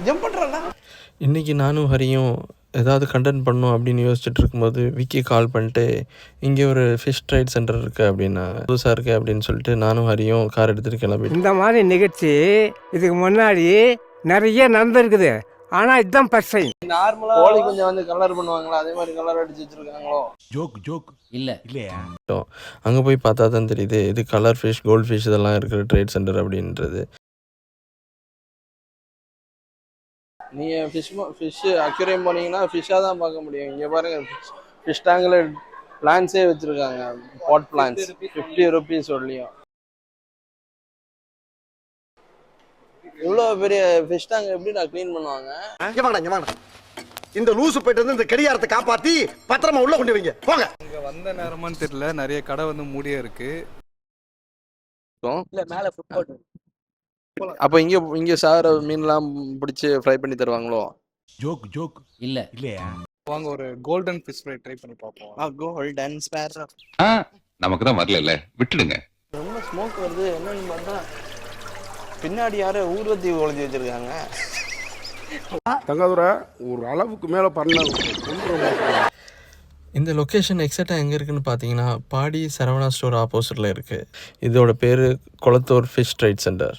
Jump பண்ணுறல. இன்றைக்கி நானும் ஹரியும் ஏதாவது கண்டென்ட் பண்ணணும் அப்படின்னு யோசிச்சுட்டு இருக்கும்போது விக்கி கால் பண்ணிட்டு இங்கே ஒரு ஃபிஷ் ட்ரைட் சென்டர் இருக்குது அப்படின்னா புதுசாக இருக்குது அப்படின்னு சொல்லிட்டு நானும் ஹரியும் கார் எடுத்துகிட்டு கிளம்பிட்டோம். இந்த மாதிரி நிகழ்ச்சி இதுக்கு முன்னாடி நிறைய நடந்திருக்குது. ஆனால் இதுதான் ஃபர்ஸ்ட் டைம். நார்மலாக கோழி கொஞ்சம் வந்து கலர் பண்ணுவாங்களா, அதே மாதிரி கலர் அடிச்சு வச்சுருக்காங்களோ. ஜோக் இல்லையா? அங்கே போய் பார்த்தா தான் தெரியுது இது கலர் ஃபிஷ், கோல்ட் ஃபிஷ் இதெல்லாம் இருக்கிற ட்ரேட் சென்டர் அப்படின்றது. நீங்கள் ஃபிஷ்ஷு அக்யூரியம் போனீங்கன்னா ஃபிஷ்ஷாக தான் பார்க்க முடியும். இங்கே பாருங்கள், ஃபிஷ் டேங்கில் பிளான்ஸே வச்சுருக்காங்க. பாட் பிளான்ஸ் 50 rupees ஒன்லியும். இவ்வளோ பெரிய ஃபிஷ் டேங்க் எப்படி நான் க்ளீன் பண்ணுவாங்க? இங்க வாங்க. இந்த லூசு போயிட்டு வந்து இந்த கடியாரத்தை காப்பாற்றி பத்திரமா உள்ள கொண்டு வைங்க போங்க. இங்கே வந்த நேரமான்னு தெரியல, நிறைய கடை வந்து மூடியே இருக்கு. இல்லை மேலே ஃபுட்பால். அப்போ இங்கே சாகிற மீன்லாம் பிடிச்சி ஃப்ரை பண்ணி தருவாங்களோ? ஜோக் இல்லையா? வாங்க ஒரு கோல்டன் ஃபிஷ் ஃப்ரை ட்ரை பண்ணி பார்ப்போம். Golden Sparrow. நமக்கு தான் வரல, விட்டுடுங்க. ரொம்ப ஸ்மோக் வருது. என்னன்னு பார்த்தா பின்னாடி யாரோ ஊர்வத்தி ஒழிஞ்சு வச்சிருக்காங்க. தங்காதுரை ஒரு அளவுக்கு மேலே பண்ண. இந்த லொக்கேஷன் எக்ஸாக்டாக எங்கே இருக்குதுன்னு பார்த்தீங்கன்னா பாடி சரவணா ஸ்டோர் ஆப்போசிட்டில் இருக்குது. இதோட பேர் கொளத்தூர் ஃபிஷ் ட்ரைட் சென்டர்.